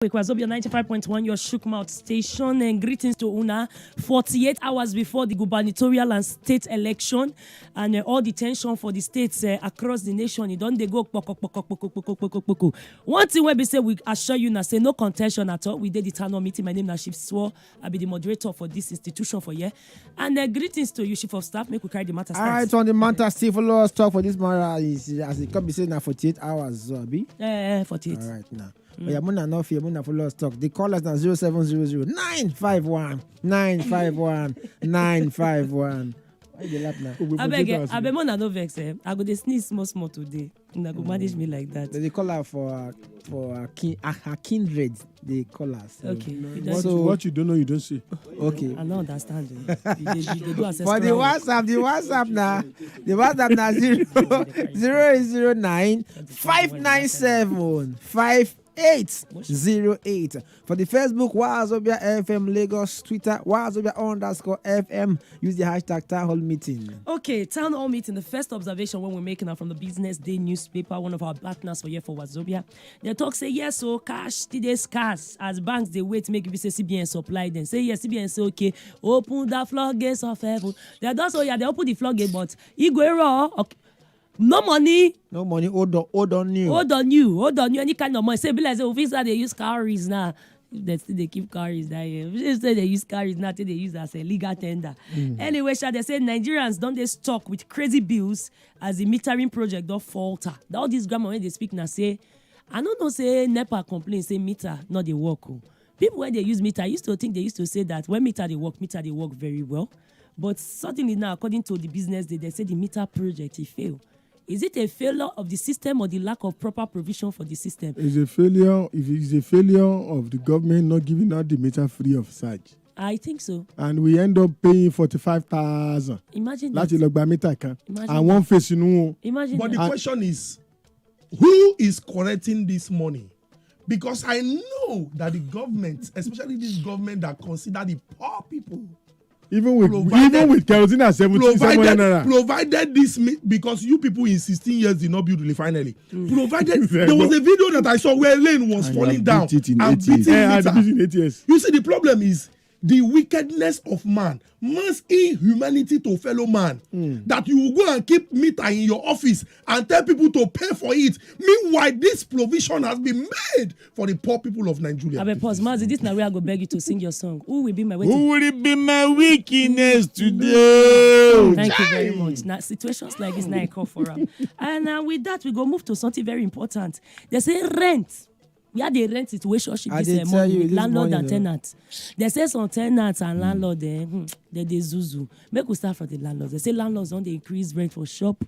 Wazobia 95.1, your shook mouth station, and greetings to Una. 48 hours before the gubernatorial and state election, and all the tension for the states across the nation, don't they go poko. One thing where we say, we assure you now, say no contention at all. We did the town meeting. My name is Chief Swore. I'll be the moderator for this institution for you. And greetings to you, Chief of Staff. Make we carry the matter. All right, on the matter, Steve, follow us talk for this matter is as it can be said now 48 hours, so be. 48. All right now. But yeah, Muna not fear, Muna follow us talk. The call us now 0700 951 951 951. Why you laugh now? I beg Muna no vex. I go to sneeze small today. Una go manage me like that. They call her for a kindred. They call us. Okay. What you don't know, you don't see. Okay. I don't understand. They do assess For the WhatsApp now. The WhatsApp now 009 597 5808. For the Facebook, Wazobia FM Lagos, Twitter, Wazobia_FM. Use the hashtag Town Hall Meeting. Okay, Town Hall Meeting. The first observation when we're making out from the Business Day newspaper, one of our partners for here for Wazobia. They talk say yes, so cash today scarce. As banks they wait make you say CBN supply them. Say yes, CBN say okay, open the floodgates of heaven. They don't say they open the floodgate, but it go raw. Okay. No money. Hold on you. Any kind of money. Say, be like, say, officer, they use cowries now. They keep cowries now. They say they use cowries now. They use as a legal tender. Anyway, they say Nigerians don't they stuck with crazy bills as the metering project don't falter. All these grammar when they speak now say, I don't know, say NEPA complain, say meter, not they work. People when they use meter, I used to think they used to say that when meter they work very well. But certainly now, according to the Business Day, they say the meter project, it failed. Is it a failure of the system or the lack of proper provision for the system? It's a failure. If it's a failure of the government not giving out the meter free of charge. I think so. And we end up paying 45,000. Imagine that. Imagine and one face Imagine but that. the question is, who is collecting this money? Because I know that the government, especially this government that consider the poor people, even with kerosene at 77 naira. Provided this, because you people in 16 years did not build the refinery. Provided there was a video that I saw where lane was falling down and beating it. You see, the problem is the wickedness of man's inhumanity to fellow man. That you will go and keep meter in your office and tell people to pay for it. Meanwhile, this provision has been made for the poor people of Nigeria. I will pause. Mazi, this now where I go beg you to sing your song. Who will be my waiting? Who will be my weakness today? Thank you very much. Now, situations like this now I call for them. And with that, we go move to something very important. They say rent. We had a rent situation this morning with landlord and tenants. They say some tenants and landlord they zuzu. Make we start from the landlords. They say landlords don't they increase rent for shop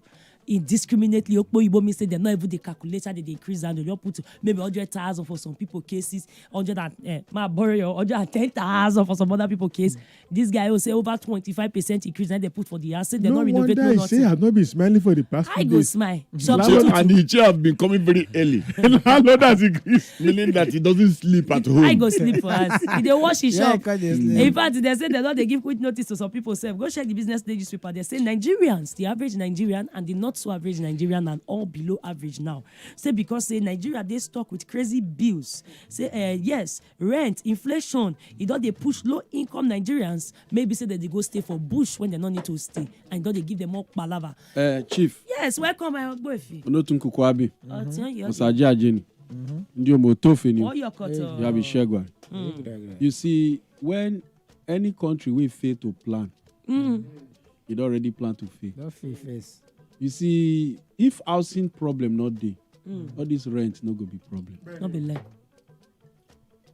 indiscriminately. Okpo me say they're not even the calculator they increase and they don't put maybe 100,000 for some people cases, 110,000 for some other people case. This guy will say over 25% increase and they put for the asset. They're not renovating nothing. No wonder I have not been smiling for the past I go days. smile. And the chair have been coming very early. Landlord has increased, meaning that he doesn't sleep at home. I go sleep for us. If they wash his shop. In fact, they say they give quick notice to some people. Say, go check the Business Day newspaper. They say Nigerians, the average Nigerian and the not so average Nigerian and all below average now. Say because say Nigeria they stuck with crazy bills. Say yes, rent, inflation. It don't they push low income Nigerians. Maybe say that they go stay for bush when they don't need to stay, and don't they give them more palava. Chief. Yes, welcome my boyfriend. Onotun Kukwabi. Osaji Ajeni. Ndio motofeni. You have a shagwa. You see, when any country will fail to plan, it already plan to fail. Don't fail face. You see, if housing problem not there, all this rent not go be problem. Not be like.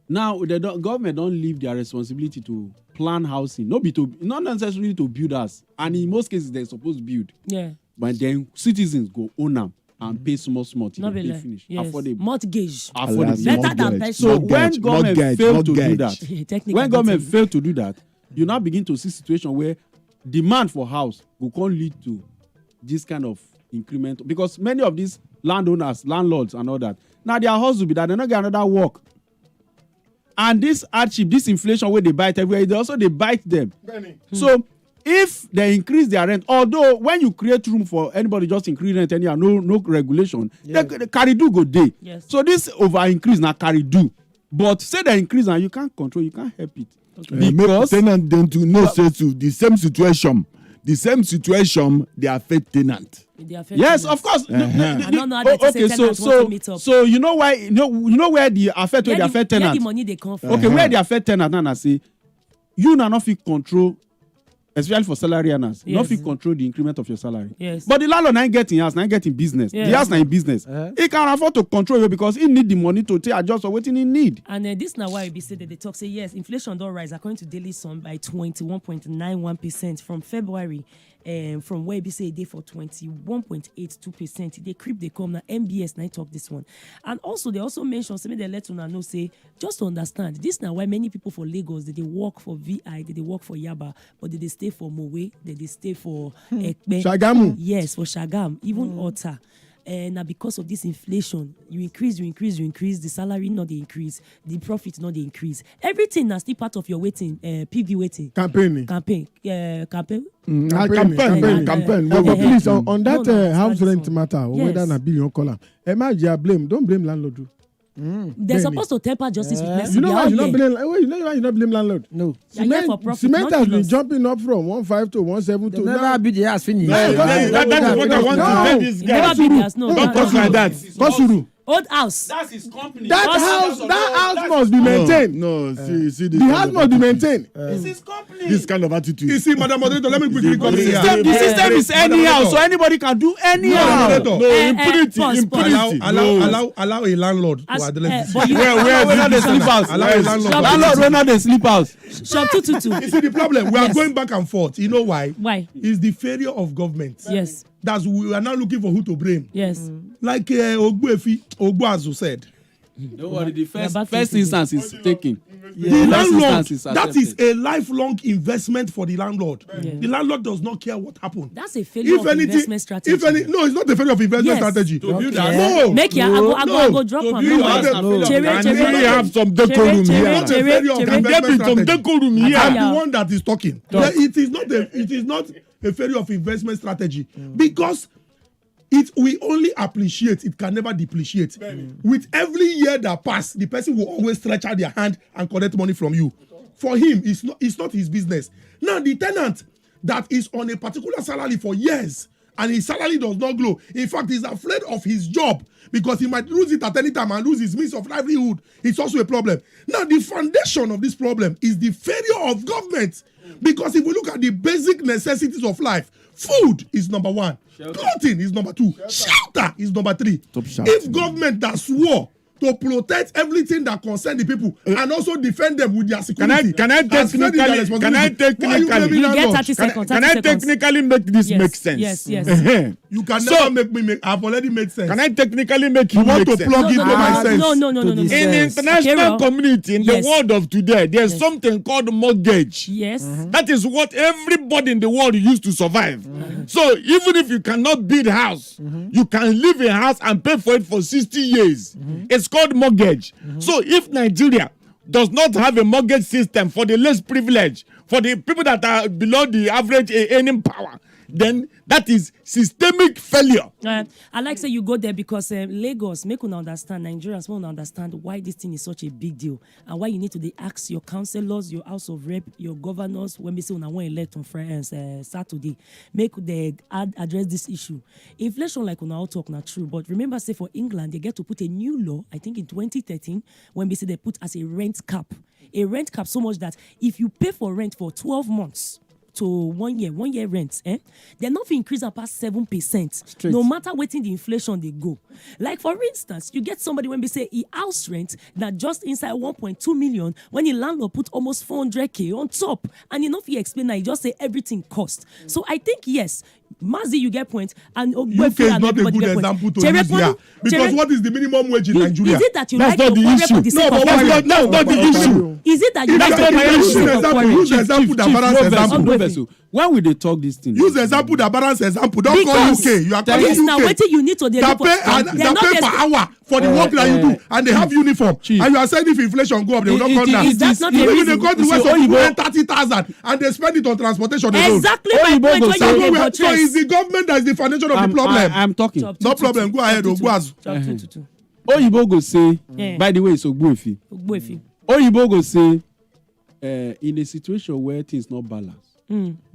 Now the government don't leave their responsibility to plan housing, not necessarily to build us, and in most cases they're supposed to build. Yeah. But then citizens go own them and pay small till they finish. Yes. Affordable. Mortgage. Affordable. Better than pension. So when government fail to do that, you now begin to see situation where demand for house will come lead to this kind of increment, because many of these landowners, landlords and all that, now their house will be that they're not getting another work. And this hardship, this inflation where they bite everywhere, they bite them. So if they increase their rent, although when you create room for anybody just increase rent anyhow, no regulation, the carry do go day. Yes. So this over increase now carry do. But say they increase and you can't control, you can't help it. Make Because tenant them to know say to the same situation. They affect tenant. They affect yes, tenants. of course. I don't know how they say tenants want to meet up. So you know why? You know where the affect where they affect Where the tenant. money they come from. Okay, where they affect tenant now? I say you now not fit control, especially for salary earners. Yes. Not fit control the increment of your salary. Yes. But the landlord ain't getting house, ain't getting business. Yes. The house not in business. He can afford to control you because he need the money to take adjust for what he need. And this now why we say that they talk say yes, inflation don't rise according to Daily Sun by 21.91% from February. From where we say a day for 21.82%. They creep, they come now. MBS now talk this one. And also they also mentioned something they let una know say just to understand this now why many people for Lagos they work for VI, they work for Yaba, but they stay for Mowe, they stay for Ekpe. Shagamu. Yes, for Shagam, even Ota. Now because of this inflation, you increase, the salary not the increase, the profit not the increase. Everything is still part of your waiting, PV waiting. Campaign. Campaign. Campaign. Yeah. But please, on that No, house that's rent one. matter, or Yes. whether na billion column, imagine blame. Don't blame landlord. They're supposed to temper justice with mercy. You know They why are you out not there. blame? You know why you not blame landlord? No. They are here for profit, Cement not has been killers. jumping up from 1.5 to 1.7 They to never now. build the house finish. That is what I want to tell this guy. Never be theirs, no. Don't talk like that. Kosuru. Old house. That's his company. That house must be maintained. No, see this. The house must be maintained. It's his company. This kind of attitude. You see, Madam Moderator, let me quickly come The in here. system is anyhow, so anybody can do anyhow. Moderator. No, impunity, pause, impunity. Allow a landlord to As- address but this. you- Where not they sleep house? Allow a landlord. Landlord when not they sleep house. Shop 222. You see the problem? We are Yes. going back and forth. You know why? Why? It's the failure of government. Yes. That's we are now looking for who to blame. Yes. Like Ogbuazu said, Don't worry, the about first to- instance is taken. the First landlord, instance is that is accepted. a lifelong investment for the landlord. Yeah. The landlord does not care what happened. That's a failure of investment strategy. No, it's not a failure of investment Yes. strategy. To build Okay. that. No, Make your I go drop To am. build No that- worry. No. Chere, Can chere. we have some decorum Chere, here? not a failure of Chere. Can there be investment some strategy. decorum I'm here? Yeah. the one that is talking. It is not a failure of investment strategy because we only appreciate, it can never depreciate. With every year that pass, the person will always stretch out their hand and collect money from you. For him, it's not his business. Now the tenant that is on a particular salary for years and his salary does not grow, in fact he's afraid of his job because he might lose it at any time and lose his means of livelihood. It's also a problem. Now the foundation of this problem is the failure of government, because if we look at the basic necessities of life, food is number one, clothing is number two, shelter is number three. If government that swore to protect everything that concern the people and also defend them with their security, Can I technically You get 30 seconds. can I technically make this Yes, make sense? yes. you can So- never make me make. I've already made sense. Can I technically make you you want make to sense? plug into my sense? No. To this In the sense. international Okay, community, in yes. the world of today, there's Yes. something called mortgage. Yes. That is what everybody in the world used to survive. So even if you cannot build a house, you can live in a house and pay for it for 60 years. It's called mortgage. So if Nigeria does not have a mortgage system for the less privileged, for the people that are below the average earning power, then that is systemic failure. I like say you go there because Lagos make una understand, Nigerians want to understand why this thing is such a big deal and why you need to ask your councillors, your House of Rep, your governors when we say una want elect on Friday, Saturday, make they address this issue. Inflation, like una all talk, not true, but remember say for England they get to put a new law, I think in 2013, when we say they put as a rent cap so much that if you pay for rent for 12 months to 1 year rent, they're not increase up past 7%. No matter waiting the inflation they go. Like for instance, you get somebody when we say he house rent that just inside 1.2 million when the landlord put almost 400k on top, and you know if you explain that, you just say everything cost. So I think yes, Mazi, you get point, and UK is not a good example to use here because what is the minimum wage in Nigeria? Is it that you That's like not your the quarter issue. for the sake of That's quarter? not the issue. Is it that you If like that's your not quarter the for the issue, sake of quarter? use the example that balance example. When will they talk this thing? Use the example that balance example. Don't call Because UK. You are calling this now UK. waiting you need to dey That look for. pay per hour for the work that you do, and they have uniform. Chief. And you are saying if inflation go up, they will not It- come down. it- That's not You a live in reason. a country You where see, some people Oyibo- earn 30,000 and they spend it on transportation alone. Exactly my Oyibo point go when say- you dey So buttress. it's the government that is the foundation of the problem. I'm talking. Chop No 222. problem. Go ahead, Chop 222. Ogbuazu. Chop 222. Oyibo go say, Yeah. by the way, it's Ogbuefi. Ogbuefi. Oyibo go say, in a situation where things not balanced,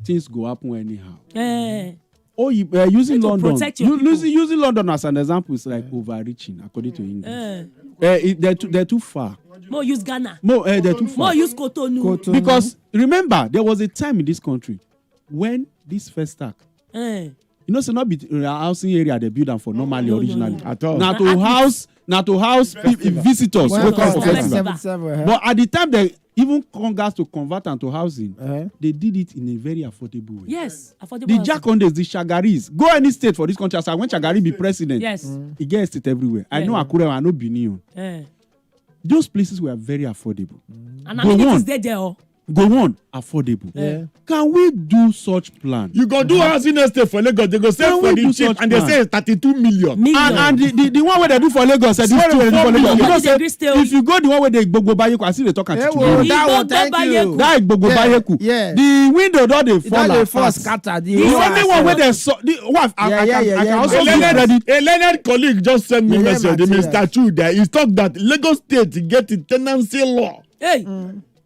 things go happen anyhow. Using To London, protect your people. using London as an example is like overreaching, according to English. They're too far. More use Ghana. They're too far. More use Cotonou. Because remember, there was a time in this country when this first stack, you know, so not be housing area they build them for normally originally. At all. Now to house visitors. Well, Who come for well, festival. 77, But at the time they even Congress to convert them to housing, Uh-huh. they did it in a very affordable way. Yes. Affordable The housing. Jacondes, the Shagaris, go any state for this country. As I when Shagari be president, Yes. he gets it everywhere. I know Akure, I know Benin. Those places were very affordable. And Go amenities on. there. Oh. Go on, affordable. Yeah. Can we do such plan? You go do housing estate for Lagos, they go sell Can for we do the cheap such and they plan? say it's 32 million. And the one where they do for Lagos, this Sorry, one where they do for 4 Lagos. million. You know, Nobody say, agree still. if you go the one where they Gbogbo Bayeku, I see they talk and Yeah, teach well, you. that one, Igbo thank you. Bayeku. That Gbogbo Yeah, Bayeku. yeah. The window don't they fall That they apart. first scatter. The only one where they saw the what I can also A see that learned colleague just sent me Yeah, message, the Matthias. Mr. Chu there. He talked that Lagos State get a tenancy law. Hey.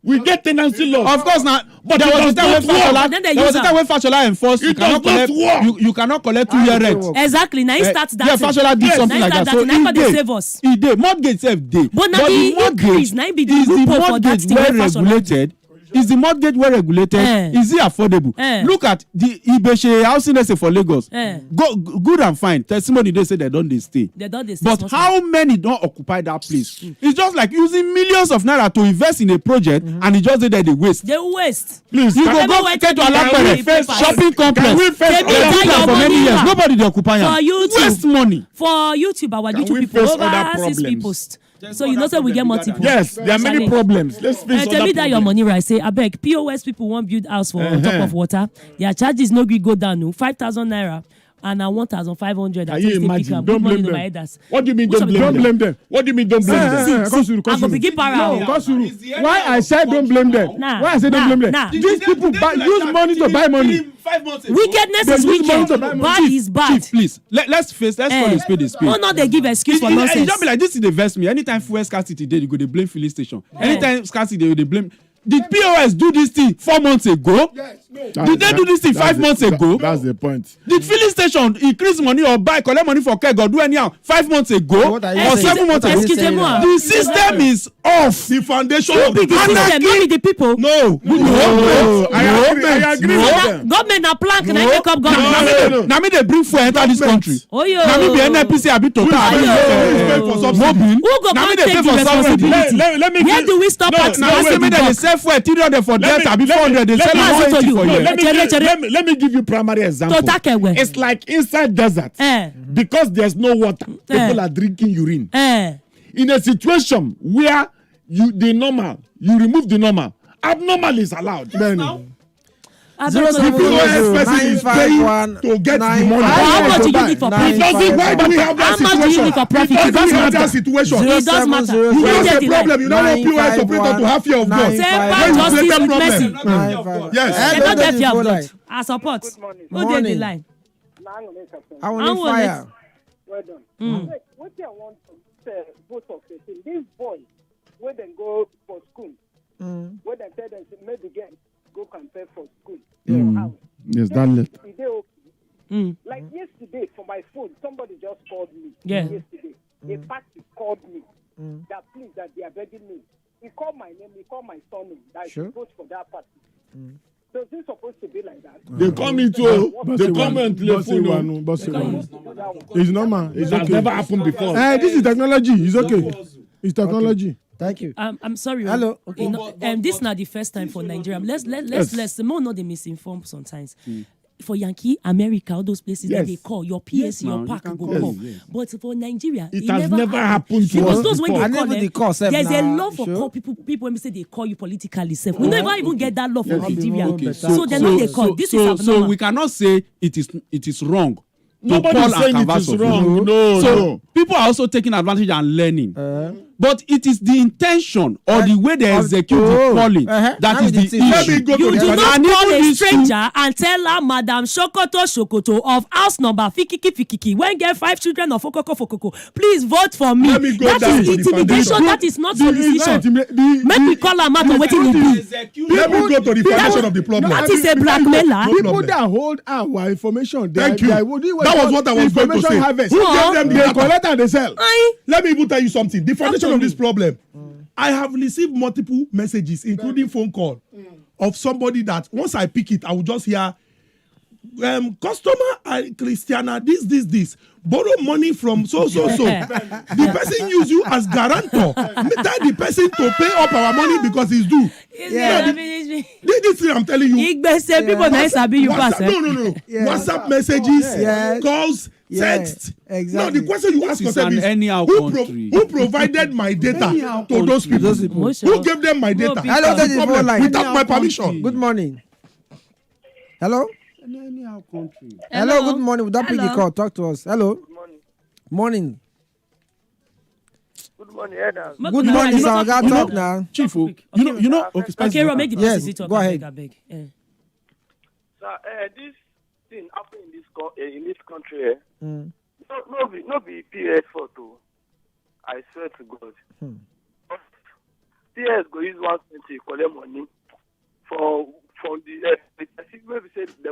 We get tenancy law. Of course not. But There it was a does time when not work. Fashola, And then they there was a use time when Fashola enforced you It cannot does not collect work. you cannot collect 2-year rent. Exactly. Now he starts that. Yeah, Fashola did Yes. something Now like he that. start So that. Now he they did. save us. He did. Mortgage self did. But now the increase, now be the is the loophole for that mortgage thing well wey Fashola regulated? Is the mortgage well regulated? Is it affordable? Look at the Ibeshe housing estate for Lagos. Good and fine. Testimony they say they don't they stay. They don't dey stay But small how many don't occupy that place? It's just like using millions of naira to invest in a project and it just say that they waste. they waste. Please, You go Everywhere get to to Alapere the shopping complex. Can we face They They buy do your that for many money years. back. Nobody they occupy For am. YouTube. Waste money. For YouTube, our Can YouTube we people face over other 6 problems? people. So you know say we get multiple. yes, there are many Charlie. problems. Let's face Tell me other that your problems. money right. Say abeg POS people wan build house for on top of water. Their charges no gree go down. No 5,000 naira and na 1,500. Can you imagine? Don't blame them. What do you mean Which don't of the blame problem? them? What do you mean don't blame them? I go begin para. No, o. Kosuru. Why I said don't blame them? Nah, Why I said don't nah, blame them? nah. These people use money to buy money. Wickedness They is use money wicked. to buy money. Bad is bad. Chief, please. Let's call a spade a spade. No, no, they give excuse for It nonsense. just be like this is the verse me. Anytime fuel scarcity dey, you go dey blame filling station. Anytime scarcity dey blame. Did POS do this thing 4 months ago? Did they do this thing 5 months ago? That's the point. Did filling station increase money or collect money for keg or do anyhow 5 months ago What are you or saying? 7 months ago? Excusez-moi. The system is off. The foundation Who of be the system? You be the people. No, I agree with them. Government na plank na make up government. Na me dey bring fuel enter this country. Oyo. Na me be NNPC abi Total abi Ayo. Mobil. Who go Na me come dey take pay the for subsidy. responsibility? Let me Where give- do we stop No, at no, now? Na say make dem dey sell fuel 300 for Delta abi 400 dey sell me am ask it to 180 you. for No, here. Let me give you primary example. Total Kewe. It's like inside desert. Because there's no water, people are drinking urine. In a situation where you remove the normal, abnormal is allowed. I Zero beg seven you. zero POS zero person nine is five paying one to get the nine money. five How one much you nine need for five profit? one. Why do we have that How much do you situation? need for profit? Why It do we does have that matter. situation? It does matter. zero You Who know get the the problem. You don't want POS operator to have fear of God. Nine Say five bad one. When you justice create a with problem. mercy. Nine five. Yes. They Hello, don't get this fear is of God. Bodai. I support. morning. Who dey the Morning. line? I want I to want fire. Well done. What I want to say, both of the thing. This boy, when they go for school, when they tell them maybe get go compare for school. How? Yes, that left. Is they okay? Like yesterday, for my phone, somebody just called me. Yeah. Yesterday, a party called me. That please, that they are begging me. He called my name. He called my son name. That I Sure. should vote for that party. So is it supposed to be like that? They come into they come and play phone. It's normal. It's It has okay. never happened before. This is technology. It's okay. It's technology. Thank you. I'm sorry. Hello. Okay. You know, this is not the first time for Nigeria. Let's more not they misinform sometimes. For Yankee, America, all those places that Yes. they call your PS, now, your you park can go call. call. Yes. But for Nigeria, It has never happened to because us those when before. they And call, even the call self there's a now, law for sure. call people when we say they call you politically self. We never even get that law for Nigeria. Okay, So they know they call. This is so abnormal. we cannot say it is wrong. to Nobody call is and saying it canvass is of wrong. you. No, So no. people are also taking advantage and learning. But it is the intention or the way they execute the calling that is the issue. Let me go to You the do not And call even a this stranger and tell her Madam Shokoto of house number Fikiki when get 5 children of Fokoko. Please vote for me. Let me go That down is to the intimidation. foundation. That is not solicitation. Make me call her matter waiting you be. Let me go to the foundation of the problem. That is a blackmailer. People that hold our information. Thank you. That was what I was going to say. Harvest. Who gave them the They data? collect and they sell. Let me even tell you something. The foundation of this problem. I have received multiple messages, including phone call, of somebody that once I pick it, I will just hear, customer Christiana, this. Borrow money from so. The person use you as guarantor. Tell the person to pay up our money because he's due. This thing I'm telling you. People nice abi you pass. No. WhatsApp messages, calls, text. Exactly. Now the question you ask This is yourself an is anyhow country. who provided my data to those people? Who gave them my data? Hello, That's this the is problem. line. Without my permission. Good morning. Hello. Anyhow country. Hello. Good morning. Without pick the Hello. call, talk to us. Hello. Good morning. Morning. Good morning, Elders. Good morning, sir. I got talk now. Chief, you know. Okay, Okay, Ro, make the Yes, person talk. go ahead. Sir, this thing happening in this country, no be PS photo. I swear to God. PS go use 120 collect money from the maybe say they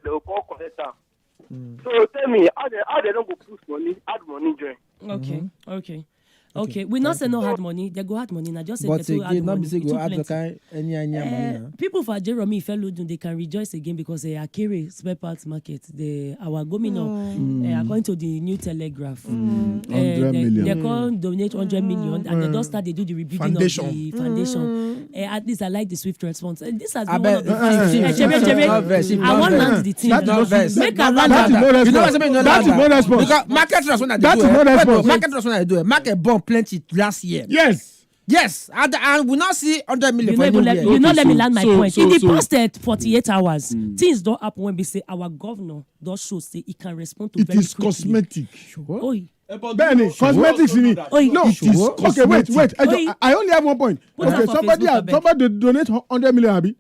will call collector. So tell me, how they don't go push money, add money join? Okay. We not say no hard money. They go hard money. Now just say But they too hard again, not money. be say It go too add the plenty. kind any money now. People for Jeremy fellow they can rejoice again because Akere spare parts market, our gomino, according to the new Telegraph, 100 million. they can donate 100 million and they don't start. They do the rebuilding of the foundation. At least I like the swift response. This has been one of the things. I want land the thing. Make a land. You know what I mean? That is no response. Because market trust when I That do is no it. response. Market trust when I do it. Market bought plenty last year. Yes, and we not see 100 million for anywhere. You not let me land my point. In the so- past 48 hours, things don't happen when we say our governor does show say he can respond to It very is quickly. cosmetic. Oi. Benny, cosmetics in it. Oi. No, It is okay, wait. Oi. I only have one point. Put Okay, that for somebody Facebook, somebody donate 100 million, Abi.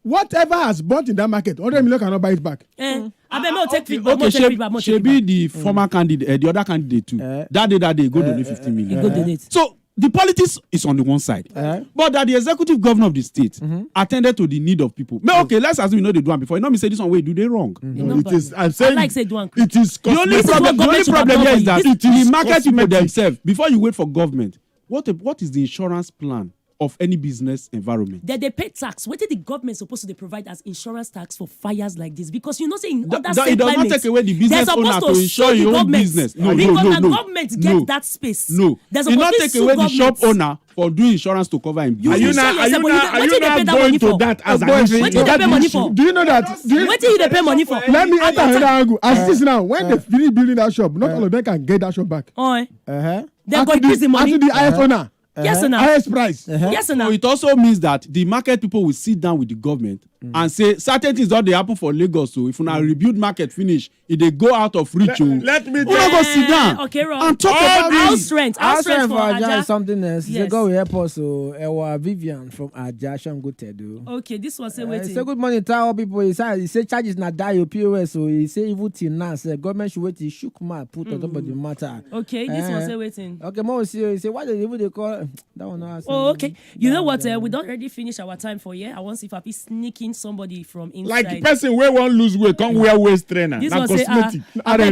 Whatever has bought in that market, 100 million cannot buy it back. I bet me take feedback. Okay, Shebi the former candidate, the other candidate too. That day, go donate 50 million. Go donate. So the politics is on the one side, but that the executive governor of the state attended to the need of people. But okay, let's assume they do one before. You know me say this one way do they wrong. No, it is. I'm I saying like say do one. it is The only cosmetic. problem here is that It is the market people cosmetic. themselves. Before you wait for government, what is the insurance plan of any business environment? That they pay tax. What did the government supposed to they provide as insurance tax for fires like this? Because you know say in other It state does not climates, take away the business they're owner supposed to insure sue your the own government. business. Because the government get that space. No, They're it not supposed to take sue away the shop government. owner for doing insurance to cover him. Are you insure not? Are you yourself, but not? Are what you did they pay not that going money to for? that as an boy, issue? What did they pay money for? Do you know that? What did they pay money for? Let me At enter the another time- angle. As it is now, when they finish building that shop, not all of them can get that shop back. Oi. Uh-huh. They go increase the money. To the highest owner, Yes, sir. highest price. Yes, sir. So it also means that the market people will sit down with the government and say certain things don't they happen for Lagos. So if una rebuild market finish, if they go out of reach, Let me we don't go sit down Okay, Ron. and talk about House rent. House rent for Aja is Aja. something else. Yes. They go with help us. So, Vivian from Aja, Sham go Tedo. Okay, this one say Say waiting. good morning to all people. He say charges not die your POS. So he say even till now, say government should wait till shook man put on top of the matter. Okay, this one say waiting. Okay, more see. Say why they call that one? Not Oh, okay. You know what? We don't already finish our time for here. I want to see if I be sneaking somebody from inside. like the person wey wan lose weight come wear waist trainer. This Na one say, cosmetic.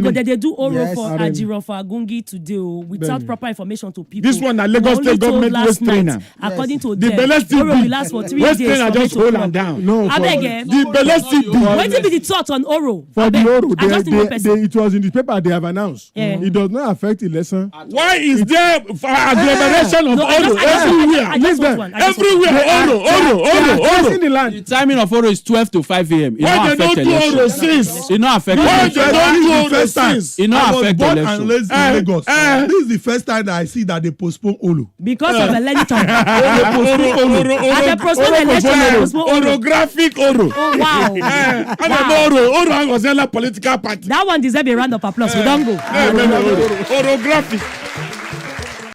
but they do oral Yes, for RNA. Ajiro for Agungi today without proper information to people. This one na Lagos We State only told government last waist night, trainer. According to The them, belle still oral big. will last for 3 Waist days. trainer from just 8 hold o'clock. am down. No, I beg, eh? The belle still big. What will be the thought on oral? for the Abeg, Oro, I just need one person. it was in the paper they have announced. Yeah. It does not affect election. Why is there for agglomeration of No, I Oro just everywhere? want Listen, one. I just want Everywhere Oro. In the land. the timing of Oro is 12 to 5 a.m. It Why not they affect don't do election. Oro since? It not affect Why election. they don't do Oro First time. since? It not I was affect born election. and raised in Lagos. This is the first time that I see that they postpone Olu. Because of election. Oro. At the postpone election, they postpone oral. Orographic Oro. Oh, wow. I don't know Oro was a political party. That one deserves a round of applause. We don't go. Orographic.